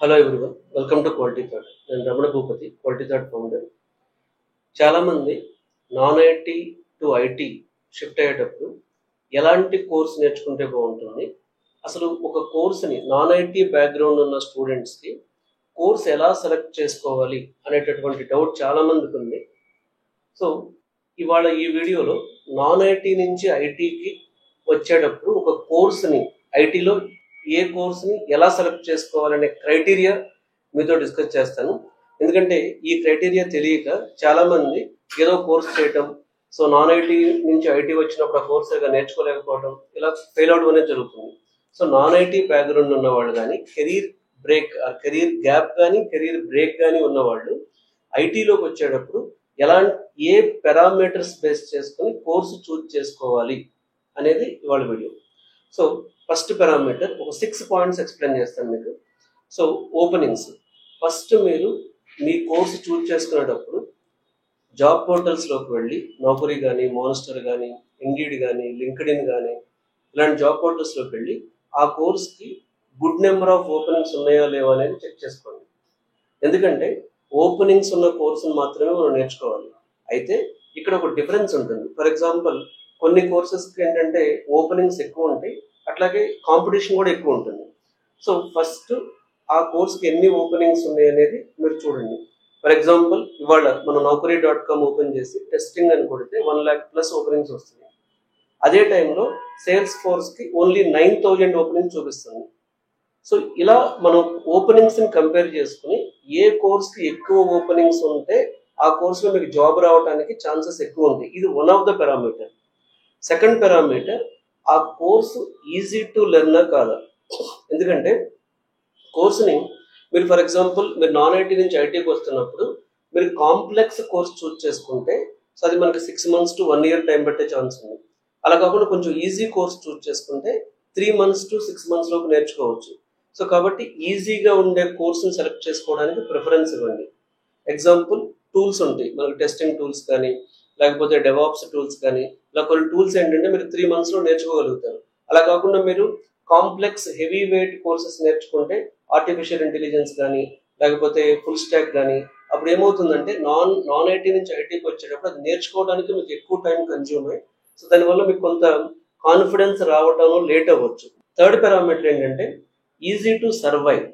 Hello everyone, welcome to quality thought. నేను Ramana Bhupathi, quality thought founder. చాలామంది non IT to IT shift అయ్యేటప్పుడు ఎలాంటి course నేర్చుకుంటే బాగుంటుంది, అసలు ఒక కోర్స్ని నాన్ ఐటీ బ్యాక్గ్రౌండ్ ఉన్న స్టూడెంట్స్కి కోర్స్ ఎలా సెలెక్ట్ చేసుకోవాలి అనేటటువంటి డౌట్ చాలామందికి ఉంది. సో ఇవాళ ఈ వీడియోలో నాన్ ఐటీ నుంచి ఐటీకి వచ్చేటప్పుడు ఒక కోర్స్ని, ఐటీలో ఏ కోర్స్ని ఎలా సెలెక్ట్ చేసుకోవాలనే క్రైటీరియా మీతో డిస్కస్ చేస్తాను. ఎందుకంటే ఈ క్రైటీరియా తెలియక చాలామంది ఏదో కోర్స్ చేయటం, సో నాన్ ఐటీ నుంచి ఐటీ వచ్చినప్పుడు ఆ కోర్స్ నేర్చుకోలేకపోవడం, ఇలా ఫెయిల్ అవడం అనేది జరుగుతుంది. సో నాన్ ఐటీ బ్యాక్గ్రౌండ్ ఉన్న వాళ్ళు కానీ, కెరీర్ గ్యాప్ కానీ కెరీర్ బ్రేక్ కానీ ఉన్నవాళ్ళు ఐటీలోకి వచ్చేటప్పుడు ఏ పారామీటర్స్ బేస్ చేసుకుని కోర్సు చూజ్ చేసుకోవాలి అనేది ఇవాళ వీడియో. సో ఫస్ట్ పారామీటర్ ఒక 6 పాయింట్స్ ఎక్స్ప్లెయిన్ చేస్తాను మీకు. So openings. ఫస్ట్ మీరు మీ కోర్సు చూజ్ చేసుకునేటప్పుడు జాబ్ పోర్టల్స్లోకి వెళ్ళి నౌకరీ కానీ, మాన్స్టర్ కానీ, ఇండీడ్ కానీ, లింక్డ్ఇన్ కానీ ఇలాంటి జాబ్ పోర్టల్స్లోకి వెళ్ళి ఆ కోర్స్కి గుడ్ నెంబర్ ఆఫ్ ఓపెనింగ్స్ ఉన్నాయా లేవా అనేది చెక్ చేసుకోండి. ఎందుకంటే ఓపెనింగ్స్ ఉన్న కోర్సును మాత్రమే మనం నేర్చుకోవాలి. అయితే ఇక్కడ ఒక డిఫరెన్స్ ఉంటుంది. ఫర్ ఎగ్జాంపుల్, కొన్ని కోర్సెస్కి ఏంటంటే ఓపెనింగ్స్ ఎక్కువ ఉంటాయి, అట్లాగే కాంపిటీషన్ కూడా ఎక్కువ ఉంటుంది. సో ఫస్ట్ ఆ కోర్స్కి ఎన్ని ఓపెనింగ్స్ ఉన్నాయి అనేది మీరు చూడండి. ఫర్ ఎగ్జాంపుల్, ఇవాళ మనం naukri.com ఓపెన్ చేసి టెస్టింగ్ అని కొడితే 1 lakh+ ఓపెనింగ్స్ వస్తుంది. అదే టైంలో సేల్స్ ఫోర్స్కి ఓన్లీ 9,000 ఓపెనింగ్స్ చూపిస్తుంది. సో ఇలా మనం ఓపెనింగ్స్ని కంపేర్ చేసుకుని ఏ కోర్స్కి ఎక్కువ ఓపెనింగ్స్ ఉంటే ఆ కోర్సులో మీకు జాబ్ రావడానికి ఛాన్సెస్ ఎక్కువ ఉంటాయి. ఇది one of the parameter. Second parameter, ఆ కోర్సు ఈజీ టు లెర్న్ కాదా. ఎందుకంటే కోర్సుని మీరు ఫర్ ఎగ్జాంపుల్ మీరు నాన్ ఐటీ నుంచి ఐటీకి వస్తున్నప్పుడు మీరు కాంప్లెక్స్ కోర్స్ చూస్ చేసుకుంటే సో అది మనకి 6 months to 1 year టైం పట్టే ఛాన్స్ ఉంది. అలా కాకుండా కొంచెం ఈజీ కోర్స్ చూస్ చేసుకుంటే 3 months to 6 months లోపు నేర్చుకోవచ్చు. సో కాబట్టి ఈజీగా ఉండే కోర్సుని సెలెక్ట్ చేసుకోవడానికి ప్రిఫరెన్స్ ఇవ్వండి. ఎగ్జాంపుల్, టూల్స్ ఉంటాయి మనకి, టెస్టింగ్ టూల్స్ కానీ, లేకపోతే డెవాప్స్ టూల్స్ కానీ, ఇలా కొన్ని టూల్స్ ఏంటంటే మీరు 3 months నేర్చుకోగలుగుతారు. అలా కాకుండా మీరు కాంప్లెక్స్ హెవీ వెయిట్ కోర్సెస్ నేర్చుకుంటే ఆర్టిఫిషియల్ ఇంటెలిజెన్స్ కానీ, లేకపోతే ఫుల్ స్టాక్ కానీ, అప్పుడు ఏమవుతుందంటే నాన్ ఐటీ నుంచి ఐటీకి వచ్చేటప్పుడు అది నేర్చుకోవడానికి మీకు ఎక్కువ టైం కన్జ్యూమ్ అయ్యి, సో దానివల్ల మీకు కొంత కాన్ఫిడెన్స్ రావటంలో లేట్ అవ్వచ్చు. థర్డ్ పారామీటర్ ఏంటంటే ఈజీ టు సర్వైవ్.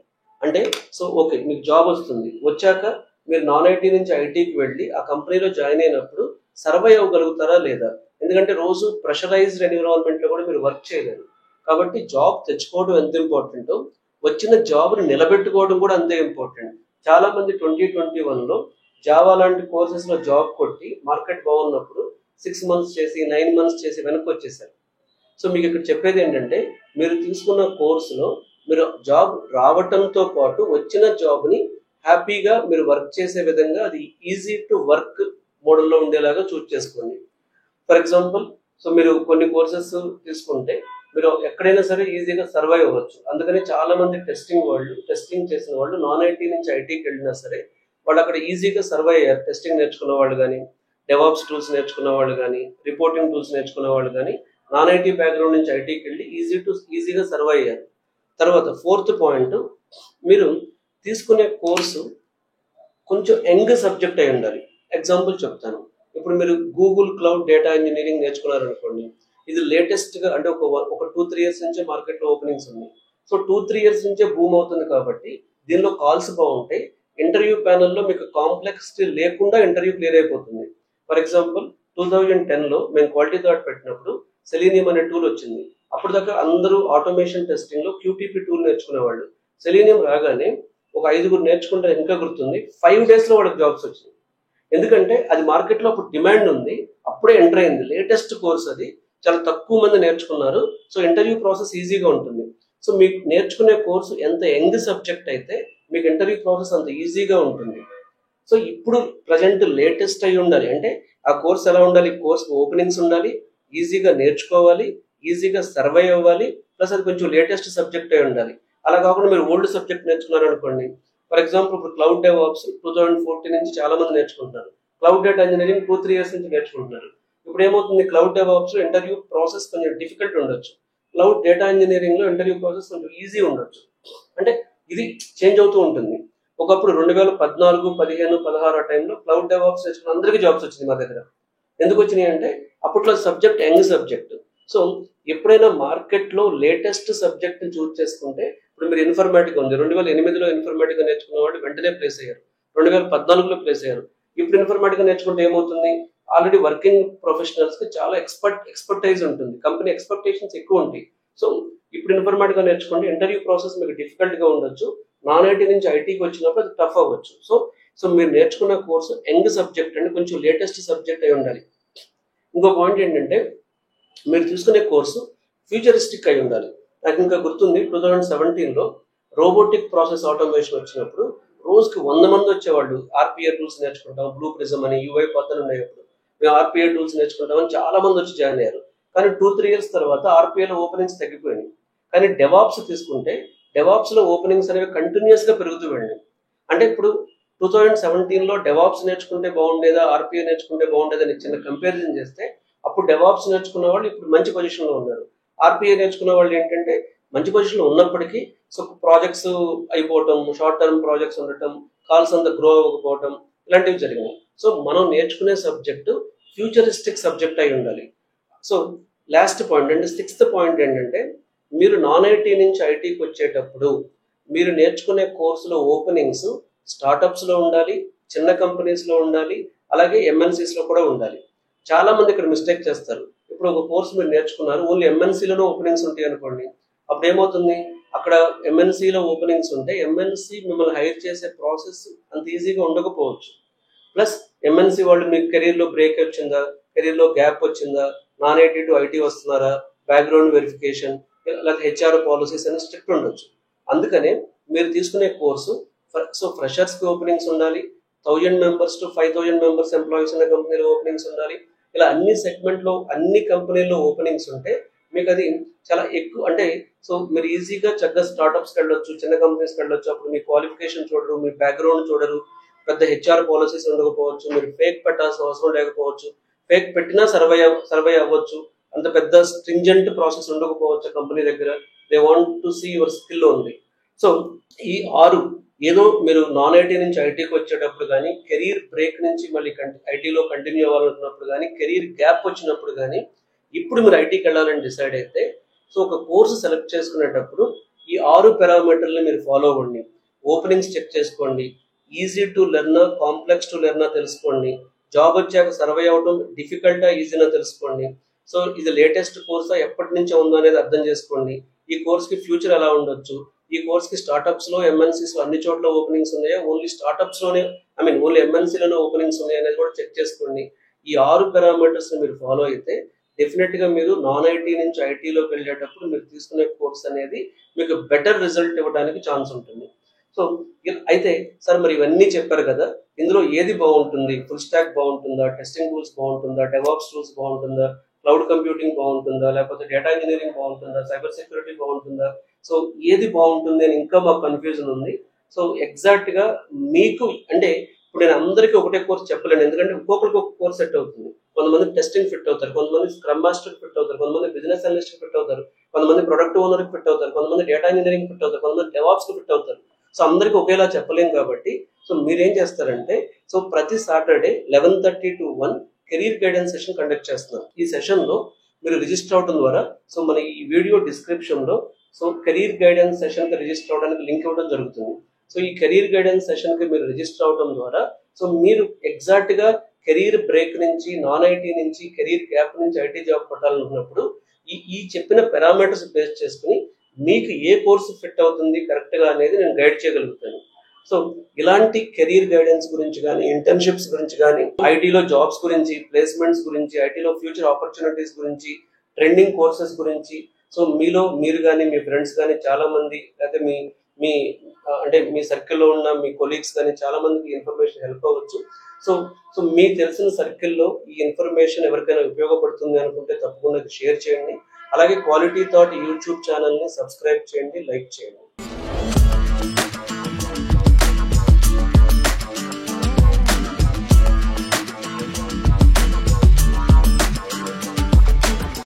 అంటే సో ఓకే, మీకు జాబ్ వస్తుంది, వచ్చాక మీరు నాన్ ఐటీ నుంచి ఐటీకి వెళ్ళి ఆ కంపెనీలో జాయిన్ అయినప్పుడు సర్వైవ్ అవ్వగలుగుతారా లేదా. ఎందుకంటే రోజు ప్రెషరైజ్డ్ ఎన్విరాన్మెంట్లో కూడా మీరు వర్క్ చేయలేరు. కాబట్టి జాబ్ తెచ్చుకోవడం ఎంత ఇంపార్టెంటో వచ్చిన జాబ్ని నిలబెట్టుకోవడం కూడా అంతే ఇంపార్టెంట్. చాలా మంది 2021లో జావా లాంటి కోర్సెస్లో జాబ్ కొట్టి మార్కెట్ బాగున్నప్పుడు 6 months చేసి 9 months చేసి వెనక్కి వచ్చేసారు. సో మీకు ఇక్కడ చెప్పేది ఏంటంటే మీరు తీసుకున్న కోర్సులో మీరు జాబ్ రావటంతో పాటు వచ్చిన జాబ్ని హ్యాపీగా మీరు వర్క్ చేసే విధంగా అది ఈజీ టు వర్క్ మోడల్లో ఉండేలాగా చూస్ చేసుకోండి. ఫర్ ఎగ్జాంపుల్, సో మీరు కొన్ని కోర్సెస్ తీసుకుంటే మీరు ఎక్కడైనా సరే ఈజీగా సర్వైవ్ అవ్వచ్చు. అందుకని చాలా మంది టెస్టింగ్ చేసిన వాళ్ళు నాన్ ఐటీ నుంచి ఐటీకి వెళ్ళినా సరే వాళ్ళు అక్కడ ఈజీగా సర్వైవ్ అయ్యారు. టెస్టింగ్ నేర్చుకున్న వాళ్ళు కానీ, డెవాప్స్ టూల్స్ నేర్చుకున్న వాళ్ళు కానీ, రిపోర్టింగ్ టూల్స్ నేర్చుకున్న వాళ్ళు కానీ నాన్ ఐటీ బ్యాక్గ్రౌండ్ నుంచి ఐటీకి వెళ్ళి ఈజీగా సర్వైవ్ అయ్యారు. తర్వాత ఫోర్త్ పాయింట్, మీరు తీసుకునే కోర్సు కొంచెం యంగ్ సబ్జెక్ట్ అయి ఉండాలి. ఎగ్జాంపుల్ చెప్తాను. ఇప్పుడు మీరు గూగుల్ క్లౌడ్ డేటా ఇంజనీరింగ్ నేర్చుకున్నారనుకోండి, ఇది లేటెస్ట్గా అంటే ఒక 2-3 years నుంచే మార్కెట్లో ఓపెనింగ్స్ ఉన్నాయి. సో 2-3 years నుంచే బూమ్ అవుతుంది కాబట్టి దీనిలో కాల్స్ బాగుంటాయి. ఇంటర్వ్యూ ప్యానల్లో మీకు కాంప్లెక్సిటీ లేకుండా ఇంటర్వ్యూ క్లియర్ అయిపోతుంది. ఫర్ ఎగ్జాంపుల్, 2010లో మేము క్వాలిటీ థాట్ పెట్టినప్పుడు సెలీనియం అనే టూల్ వచ్చింది. అప్పుడు దాకా అందరూ ఆటోమేషన్ టెస్టింగ్లో QTP టూల్ నేర్చుకునేవాళ్ళు. సెలీనియం రాగానే ఒక 5 నేర్చుకుంటే ఇంకా గుర్తుంది, 5 daysలో వాళ్ళకి జాబ్స్ వచ్చింది. ఎందుకంటే అది మార్కెట్లో అప్పుడు డిమాండ్ ఉంది, అప్పుడే ఎంటర్ అయింది, లేటెస్ట్ కోర్స్, అది చాలా తక్కువ మంది నేర్చుకున్నారు. సో ఇంటర్వ్యూ ప్రాసెస్ ఈజీగా ఉంటుంది. సో మీకు నేర్చుకునే కోర్సు ఎంత యంగ్ సబ్జెక్ట్ అయితే మీకు ఇంటర్వ్యూ ప్రాసెస్ అంత ఈజీగా ఉంటుంది. సో ఇప్పుడు ప్రజెంట్ లేటెస్ట్ అయి ఉండాలి. అంటే ఆ కోర్స్ ఎలా ఉండాలి, కోర్స్ ఓపెనింగ్స్ ఉండాలి, ఈజీగా నేర్చుకోవాలి, ఈజీగా సర్వైవ్ అవ్వాలి, ప్లస్ అది కొంచెం లేటెస్ట్ సబ్జెక్ట్ అయి ఉండాలి. అలా కాకుండా మీరు ఓల్డ్ సబ్జెక్ట్ నేర్చుకున్నారనుకోండి. ఫర్ ఎగ్జాంపుల్, ఇప్పుడు క్లౌడ్ డెవాప్స్ 2014 నుంచి చాలా మంది నేర్చుకుంటున్నారు. క్లౌడ్ డేటా ఇంజనీరింగ్ 2-3 years నుంచి నేర్చుకుంటున్నారు. ఇప్పుడు ఏమవుతుంది, క్లౌడ్ డెవాప్స్ ఇంటర్వ్యూ ప్రాసెస్ కొంచెం డిఫికల్ట్ ఉండొచ్చు, క్లౌడ్ డేటా ఇంజనీరింగ్ లో ఇంటర్వ్యూ ప్రాసెస్ కొంచెం ఈజీ ఉండొచ్చు. అంటే ఇది చేంజ్ అవుతూ ఉంటుంది. ఒకప్పుడు 2014, 15, 16 ఆ టైంలో క్లౌడ్ డెవాప్స్ నేర్చుకున్న అందరికీ జాబ్స్ వచ్చింది మా దగ్గర. ఎందుకు వచ్చినాయి అంటే అప్పట్లో సబ్జెక్ట్ యంగ్ సబ్జెక్ట్. సో ఎప్పుడైనా మార్కెట్లో లేటెస్ట్ సబ్జెక్ట్ చూస్ చేసుకుంటే, ఇప్పుడు మీరు ఇన్ఫర్మేటిక్ ఉంది, 2008లో ఇన్ఫర్మేటిక్ నేర్చుకున్న వాళ్ళు వెంటనే ప్లేస్ అయ్యారు, 2014లో ప్లేస్ అయ్యారు. ఇప్పుడు ఇన్ఫర్మేటిక్ నేర్చుకుంటే ఏమవుతుంది, ఆల్రెడీ వర్కింగ్ ప్రొఫెషనల్స్ కి చాలా ఎక్స్పర్టైజ్ ఉంటుంది, కంపెనీ ఎక్స్పెక్టేషన్స్ ఎక్కువ ఉంటాయి. సో ఇప్పుడు ఇన్ఫర్మేటిక్ నేర్చుకుంటే ఇంటర్వ్యూ ప్రాసెస్ మీకు డిఫికల్ట్ గా ఉండొచ్చు, నాన్ ఐటీ నుంచి ఐటీకి వచ్చినప్పుడు అది టఫ్ అవ్వచ్చు. సో మీరు నేర్చుకున్న కోర్సు యంగ్ సబ్జెక్ట్ అంటే కొంచెం లేటెస్ట్ సబ్జెక్ట్ అయి ఉండాలి. ఇంకో పాయింట్ ఏంటంటే మీరు తీసుకునే కోర్సు ఫ్యూచరిస్టిక్ అయి ఉండాలి. నాకు ఇంకా గుర్తుంది 2017లో రోబోటిక్ ప్రాసెస్ ఆటోమేషన్ వచ్చినప్పుడు రోజుకి 100 మంది వచ్చేవాళ్ళు. ఆర్పిఏ టూల్స్ నేర్చుకుంటాం, బ్లూ ప్రిజం అని యూఐ పద్ధతులు ఉన్నాయి. అప్పుడు మేము ఆర్పిఏ టూల్స్ నేర్చుకుంటామని చాలా మంది వచ్చి జాయిన్ అయ్యారు. కానీ 2-3 ఇయర్స్ తర్వాత ఆర్పిఏలో ఓపెనింగ్స్ తగ్గిపోయినాయి. కానీ డెవాప్స్ తీసుకుంటే డెవాప్స్ లో ఓపెనింగ్స్ అనేవి కంటిన్యూస్ గా పెరుగుతూ వెళ్ళినాయి. అంటే ఇప్పుడు 2017లో డెవాప్స్ నేర్చుకుంటే బాగుండేదా, ఆర్పిఏ నేర్చుకుంటే బాగుండేదా అని చిన్న కంపారిజన్ చేస్తే, అప్పుడు డెవాప్స్ నేర్చుకున్న వాళ్ళు ఇప్పుడు మంచి పొజిషన్ లో ఉన్నారు. ఆర్పిఏ నేర్చుకున్న వాళ్ళు ఏంటంటే మంచి పొజిషన్ లో ఉన్నప్పటికీ సో ప్రాజెక్ట్స్ అయిపోవటం, షార్ట్ టర్మ్ ప్రాజెక్ట్స్ ఉండటం, కాల్స్ అంతా గ్రో అవ్వకపోవటం, ఇలాంటివి జరిగినాయి. సో మనం నేర్చుకునే సబ్జెక్టు ఫ్యూచరిస్టిక్ సబ్జెక్ట్ అయి ఉండాలి. సో లాస్ట్ పాయింట్ అంటే 6th పాయింట్ ఏంటంటే, మీరు నాన్ ఐటీ నుంచి ఐటీకి వచ్చేటప్పుడు మీరు నేర్చుకునే కోర్సులో ఓపెనింగ్స్ స్టార్టప్స్ లో ఉండాలి, చిన్న కంపెనీస్ లో ఉండాలి, అలాగే ఎంఎన్సీస్ లో కూడా ఉండాలి. చాలా మంది ఇక్కడ మిస్టేక్ చేస్తారు. ఇప్పుడు ఒక కోర్స్ మీరు నేర్చుకున్నారు, ఓన్లీ ఎంఎన్సీలోనే ఓపెనింగ్స్ ఉంటాయి అనుకోండి, అప్పుడు ఏమవుతుంది, అక్కడ ఎంఎన్సీలో ఓపెనింగ్స్ ఉంటే ఎంఎన్సీ మిమ్మల్ని హైర్ చేసే ప్రాసెస్ అంత ఈజీగా ఉండకపోవచ్చు. ప్లస్ ఎంఎన్సీ వాళ్ళు మీకు కెరీర్ లో బ్రేక్ వచ్చిందా, కెరీర్ లో గ్యాప్ వచ్చిందా, నాన్ ఐటీ టు ఐటీ వస్తున్నారా, బ్యాక్గ్రౌండ్ వెరిఫికేషన్, అలాగే హెచ్ఆర్ పాలసీస్ అని స్ట్రిక్ట్ ఉండొచ్చు. అందుకనే మీరు తీసుకునే కోర్సు సో ఫ్రెషర్స్ కి ఓపెనింగ్స్ ఉండాలి, 1000 మెంబర్స్ టు 5000 మెంబర్స్ ఎంప్లాయీస్ ఉన్న కంపెనీలో ఓపెనింగ్స్ ఉండాలి. ఇలా అన్ని సెగ్మెంట్ లో అన్ని కంపెనీల్లో ఓపెనింగ్స్ ఉంటే మీకు అది చాలా ఎక్కువ. అంటే సో మీరు ఈజీగా చక్కగా స్టార్ట్అప్స్కి వెళ్ళొచ్చు, చిన్న కంపెనీస్కి వెళ్ళొచ్చు. అప్పుడు మీ క్వాలిఫికేషన్ చూడరు, మీ బ్యాక్గ్రౌండ్ చూడరు, పెద్ద హెచ్ఆర్ పాలసీస్ ఉండకపోవచ్చు, మీరు ఫేక్ పెట్టాల్సిన అవసరం లేకపోవచ్చు, ఫేక్ పెట్టినా సర్వే అవ్వచ్చు, అంత పెద్ద స్ట్రింజెంట్ ప్రాసెస్ ఉండకపోవచ్చు కంపెనీ దగ్గర. They want to see your skill only. So ఈ 6 ఏదో మీరు నాన్ ఐటీ నుంచి ఐటీకి వచ్చేటప్పుడు కానీ, కెరీర్ బ్రేక్ నుంచి మళ్ళీ ఐటీలో కంటిన్యూ అవ్వాలనుకున్నప్పుడు కానీ, కెరీర్ గ్యాప్ వచ్చినప్పుడు కానీ, ఇప్పుడు మీరు ఐటీకి వెళ్ళాలని డిసైడ్ అయితే సో ఒక కోర్సు సెలెక్ట్ చేసుకునేటప్పుడు ఈ 6 పారామీటర్లు మీరు ఫాలో అవ్వండి. ఓపెనింగ్స్ చెక్ చేసుకోండి, easy to learn complex to learn తెలుసుకోండి, జాబ్ వచ్చాక సర్వే అవడం డిఫికల్టా ఈజీనా తెలుసుకోండి. సో ఇది లేటెస్ట్ కోర్సా ఎప్పటి నుంచో ఉందో అనేది అర్థం చేసుకోండి. ఈ కోర్స్కి ఫ్యూచర్ ఎలా ఉండొచ్చు, ఈ కోర్స్కి స్టార్ట్అప్స్ లో ఎంఎన్సీస్ లో అన్ని చోట్ల ఓపెనింగ్స్ ఉన్నాయా, ఓన్లీ స్టార్ట్అప్స్ లోనే ఓన్లీ ఎంఎన్సీలోనే ఓపెనింగ్స్ ఉన్నాయా అనేది కూడా చెక్ చేసుకోండి. ఈ 6 పారామీటర్స్ మీరు ఫాలో అయితే డెఫినెట్ గా మీరు నాన్ ఐటీ నుంచి ఐటీలోకి వెళ్ళేటప్పుడు మీరు తీసుకునే కోర్స్ అనేది మీకు బెటర్ రిజల్ట్ ఇవ్వడానికి ఛాన్స్ ఉంటుంది. సో అయితే సార్ మరి ఇవన్నీ చెప్పారు కదా, ఇందులో ఏది బాగుంటుంది, ఫుల్ స్టాక్ బాగుంటుందా, టెస్టింగ్ టూల్స్ బాగుంటుందా, డెవాప్స్ టూల్స్ బాగుంటుందా, క్లౌడ్ కంప్యూటింగ్ బాగుంటుందా, లేకపోతే డేటా ఇంజనీరింగ్ బాగుంటుందా, సైబర్ సెక్యూరిటీ బాగుంటుందా, సో ఏది బాగుంటుంది అని ఇంకా మాకు కన్ఫ్యూజన్ ఉంది. సో ఎగ్జాక్ట్ గా మీకు అంటే ఇప్పుడు నేను అందరికీ ఒకటే కోర్స్ చెప్పలేను, ఎందుకంటే ఒక్కొక్కరికి ఒక కోర్స్ సెట్ అవుతుంది. కొంతమంది టెస్టింగ్ ఫిట్ అవుతారు, కొంతమంది స్క్రమ్ మాస్టర్ ఫిట్ అవుతారు, కొంతమంది బిజినెస్ అనలిస్ట్ ఫిట్ అవుతారు, కొంతమంది ప్రొడక్ట్ ఓనర్ ఫిట్ అవుతారు, కొంతమంది డేటా ఇంజనీరింగ్ ఫిట్ అవుతారు, కొంతమంది డెవాప్స్ కి ఫిట్ అవుతారు. సో అందరికి ఒకేలా చెప్పలేము కాబట్టి సో మీరేం చేస్తారంటే సో ప్రతి Saturday 11:30 to 1 career guidance session conduct చేస్తున్నాం. ఈ సెషన్ లో మీరు రిజిస్టర్ అవడం ద్వారా సో మన ఈ వీడియో డిస్క్రిప్షన్ లో సో కెరీర్ గైడెన్స్ సెషన్ కి రిజిస్టర్ అవడానికి లింక్ ఇవ్వడం జరుగుతుంది. సో ఈ కెరీర్ గైడెన్స్ సెషన్ కి మీరు రిజిస్టర్ అవడం ద్వారా సో మీరు ఎగ్జాక్ట్ గా కెరీర్ బ్రేక్ నుంచి నాన్ ఐటీ నుంచి కెరీర్ గ్యాప్ నుంచి ఐటీ జాబ్ కొట్టాలనుకున్నప్పుడు ఈ చెప్పిన పారామీటర్స్ బేస్ చేసుకుని మీకు ఏ కోర్సు ఫిట్ అవుతుంది కరెక్ట్ గా అనేది నేను గైడ్ చేయగలుగుతాను. సో ఇలాంటి కెరీర్ గైడెన్స్ గురించి కానీ, ఇంటర్న్షిప్స్ గురించి కానీ, ఐటీలో జాబ్స్ గురించి, ప్లేస్మెంట్స్ గురించి, ఐటీలో ఫ్యూచర్ ఆపర్చునిటీస్ గురించి, ట్రెండింగ్ కోర్సెస్ గురించి సో మీలో మీరు కానీ మీ ఫ్రెండ్స్ కానీ చాలా మంది లేకపోతే మీ మీ అంటే మీ సర్కిల్లో ఉన్న మీ కొలీగ్స్ కానీ చాలా మందికి ఇన్ఫర్మేషన్ హెల్ప్ అవ్వచ్చు. సో సో మీకు తెలిసిన సర్కిల్లో ఈ ఇన్ఫర్మేషన్ ఎవరికైనా ఉపయోగపడుతుంది అనుకుంటే తప్పకుండా షేర్ చేయండి. అలాగే క్వాలిటీ థాట్ యూట్యూబ్ ఛానల్ని సబ్స్క్రైబ్ చేయండి, లైక్ చేయండి.